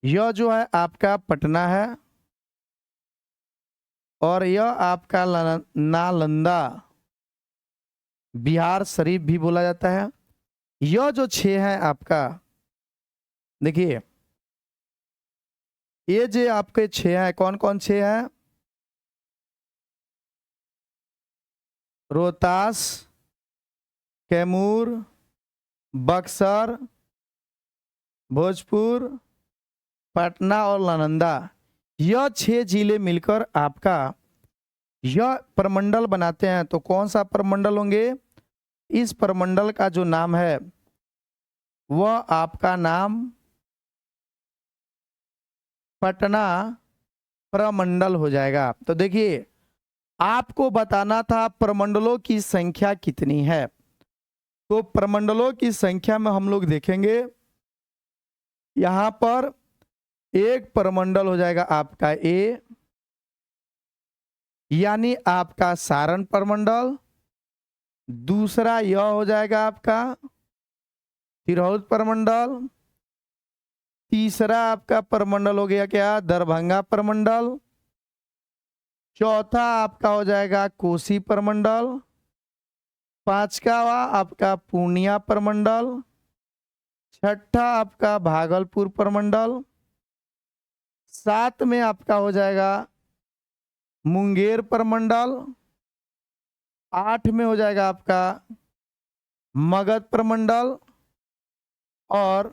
A: यह जो है आपका पटना है, और यह आपका नालंदा, बिहार शरीफ भी बोला जाता है। यह जो 6 है आपका, देखिए ये जो आपके 6 हैं, कौन कौन 6 हैं? रोहतास, कैमूर, बक्सर, भोजपुर, पटना और नालंदा, यह 6 जिले मिलकर आपका यह प्रमंडल बनाते हैं। तो कौन सा प्रमंडल होंगे? इस प्रमंडल का जो नाम है वह आपका नाम पटना प्रमंडल हो जाएगा। तो देखिए आपको बताना था प्रमंडलों की संख्या कितनी है। तो प्रमंडलों की संख्या में हम लोग देखेंगे, यहां पर एक प्रमंडल हो जाएगा आपका ए, यानी आपका सारण प्रमंडल। दूसरा यह हो जाएगा आपका तिरहुत प्रमंडल। तीसरा आपका प्रमंडल हो गया क्या? दरभंगा प्रमंडल। चौथा आपका हो जाएगा कोसी प्रमंडल। पांचवा आपका पूर्णिया प्रमंडल। छठा आपका भागलपुर प्रमंडल। 7 में आपका हो जाएगा मुंगेर प्रमंडल। 8 में हो जाएगा आपका मगध प्रमंडल। और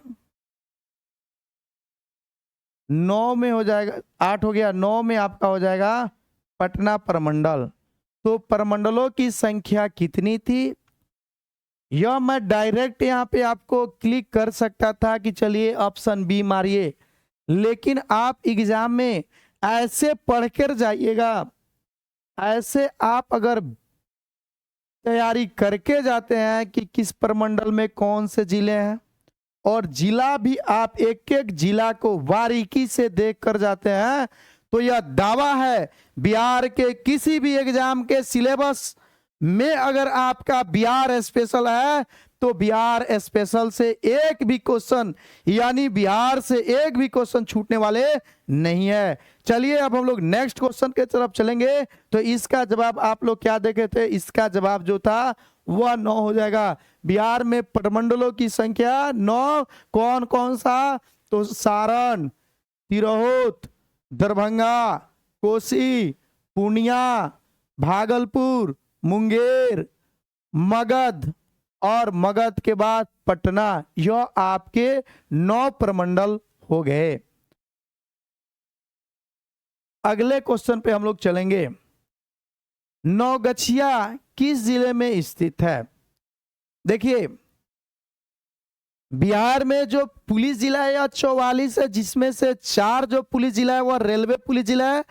A: 9 में हो जाएगा, 8 हो गया, 9 में आपका हो जाएगा पटना प्रमंडल। तो प्रमंडलों की संख्या कितनी थी? यह मैं डायरेक्ट यहाँ पे आपको क्लिक कर सकता था कि चलिए ऑप्शन बी मारिए, लेकिन आप एग्जाम में ऐसे पढ़कर जाइएगा, ऐसे आप अगर तैयारी करके जाते हैं कि किस प्रमंडल में कौन से जिले हैं, और जिला भी आप एक एक जिला को बारीकी से देख कर जाते हैं, तो यह दावा है बिहार के किसी भी एग्जाम के सिलेबस में अगर आपका बिहार स्पेशल है तो बिहार स्पेशल से एक भी क्वेश्चन, यानी बिहार से एक भी क्वेश्चन छूटने वाले नहीं है। चलिए अब हम लोग नेक्स्ट क्वेश्चन के तरफ चलेंगे। तो इसका जवाब आप लोग क्या देखे थे? इसका जवाब जो था वह 9 हो जाएगा। बिहार में प्रमंडलों की संख्या 9। कौन कौन सा? तो सारण, तिरहुत, दरभंगा, कोसी, पूर्णिया, भागलपुर, मुंगेर, मगध, और मगध के बाद पटना, यह आपके 9 प्रमंडल हो गए। अगले क्वेश्चन पे हम लोग चलेंगे। नौगछिया किस जिले में स्थित है? देखिए बिहार में जो पुलिस जिला है यह 44 है, जिसमें से 4 जो पुलिस जिला है वह रेलवे पुलिस जिला है,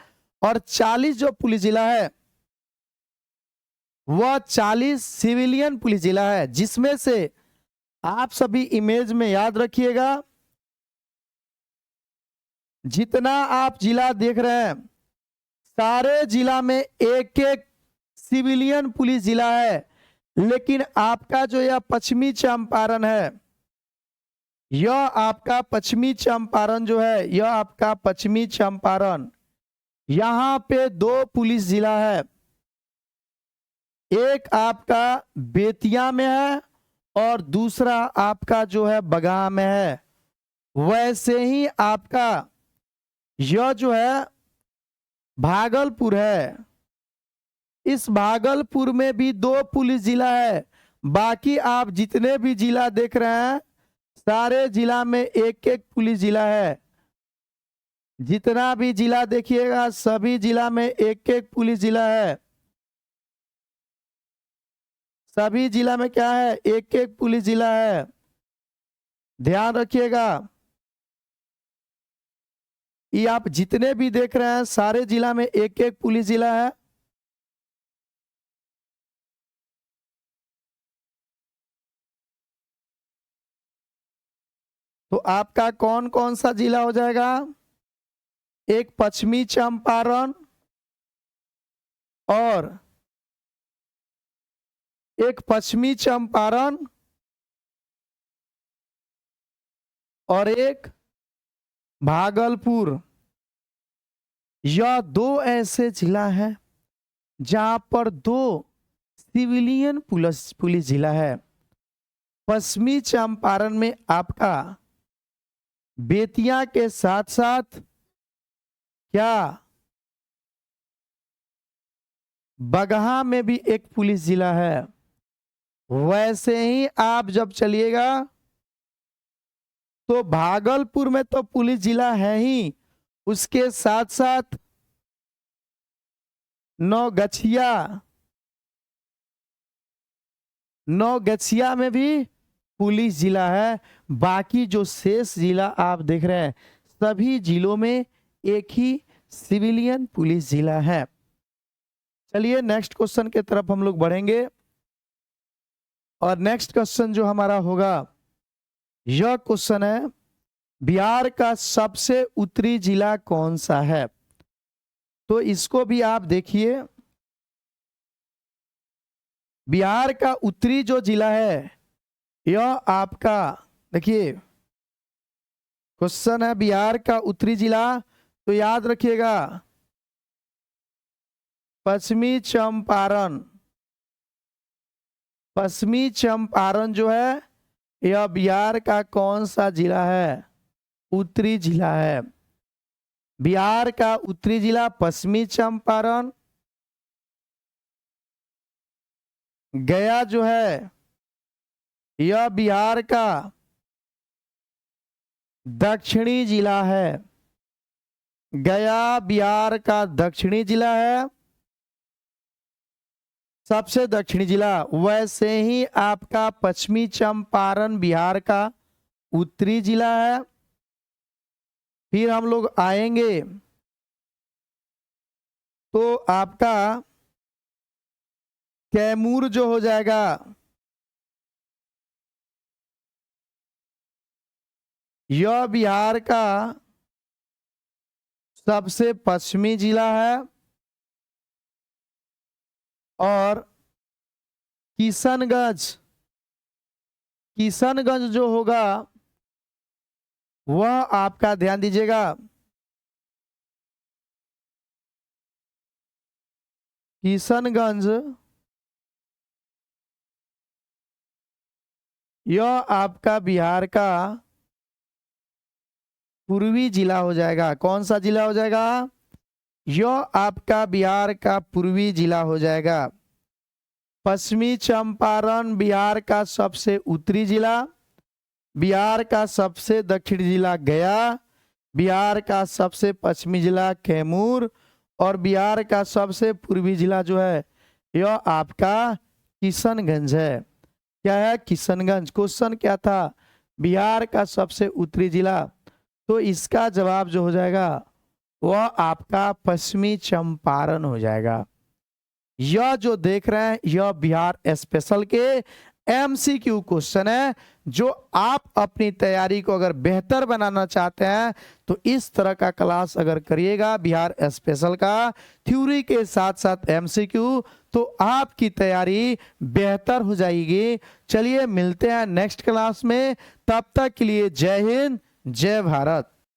A: और 40 जो पुलिस जिला है वह 40 सिविलियन पुलिस जिला है। जिसमें से आप सभी इमेज में याद रखिएगा, जितना आप जिला देख रहे हैं सारे जिला में एक एक सिविलियन पुलिस जिला है, लेकिन आपका जो यह पश्चिमी चंपारण है, यह आपका पश्चिमी चंपारण जो है, यह आपका पश्चिमी चंपारण, यहां पे 2 पुलिस जिला है। एक आपका बेतिया में है और दूसरा आपका जो है बगहा में है। वैसे ही आपका यह जो है भागलपुर है, इस भागलपुर में भी 2 पुलिस जिला है। बाकी आप जितने भी जिला देख रहे हैं सारे जिला में एक एक पुलिस जिला है। जितना भी जिला देखिएगा सभी जिला में एक एक पुलिस जिला है। सभी जिला में क्या है? एक एक पुलिस जिला है। ध्यान रखिएगा। ये आप जितने भी देख रहे हैं सारे जिला में एक एक पुलिस जिला है। तो आपका कौन कौन सा जिला हो जाएगा? एक पश्चिमी चंपारण और एक पश्चिमी चंपारण और एक भागलपुर। यह दो ऐसे जिला हैं जहां पर दो सिविलियन पुलिस जिला है। पश्चिमी चंपारण में आपका बेतिया के साथ साथ क्या बगहा में भी एक पुलिस जिला है। वैसे ही आप जब चलिएगा तो भागलपुर में तो पुलिस जिला है ही, उसके साथ साथ नौगछिया में भी पुलिस जिला है। बाकी जो शेष जिला आप देख रहे हैं सभी जिलों में एक ही सिविलियन पुलिस जिला है। चलिए नेक्स्ट क्वेश्चन के तरफ हम लोग बढ़ेंगे और नेक्स्ट क्वेश्चन जो हमारा होगा यह क्वेश्चन है, बिहार का सबसे उत्तरी जिला कौन सा है? तो इसको भी आप देखिए, बिहार का उत्तरी जो जिला है यह आपका, देखिए क्वेश्चन है बिहार का उत्तरी जिला, तो याद रखिएगा पश्चिमी चंपारण। पश्चिमी चंपारण जो है यह बिहार का कौन सा जिला है? उत्तरी जिला है। बिहार का उत्तरी जिला पश्चिमी चंपारण। गया जो है यह बिहार का दक्षिणी जिला है। गया बिहार का दक्षिणी जिला है, सबसे दक्षिणी जिला। वैसे ही आपका पश्चिमी चंपारण बिहार का उत्तरी जिला है। फिर हम लोग आएंगे तो आपका कैमूर जो हो जाएगा यह बिहार का सबसे पश्चिमी जिला है। और किशनगंज जो होगा वह आपका, ध्यान दीजिएगा, किशनगंज यह आपका बिहार का पूर्वी जिला हो जाएगा। कौन सा जिला हो जाएगा? यह आपका बिहार का पूर्वी जिला हो जाएगा। पश्चिमी चंपारण बिहार का सबसे उत्तरी जिला, बिहार का सबसे दक्षिणी जिला गया, बिहार का सबसे पश्चिमी जिला कैमूर और बिहार का सबसे पूर्वी जिला जो है यह आपका किशनगंज है। क्या है? किशनगंज। क्वेश्चन क्या था? बिहार का सबसे उत्तरी जिला, तो इसका जवाब जो हो जाएगा वह आपका पश्चिमी चंपारण हो जाएगा। यह जो देख रहे हैं यह बिहार स्पेशल के एमसीक्यू क्वेश्चन है, जो आप अपनी तैयारी को अगर बेहतर बनाना चाहते हैं तो इस तरह का क्लास अगर करिएगा बिहार स्पेशल का थ्योरी के साथ साथ एमसीक्यू, तो आपकी तैयारी बेहतर हो जाएगी। चलिए मिलते हैं नेक्स्ट क्लास में, तब तक के लिए जय हिंद जय भारत।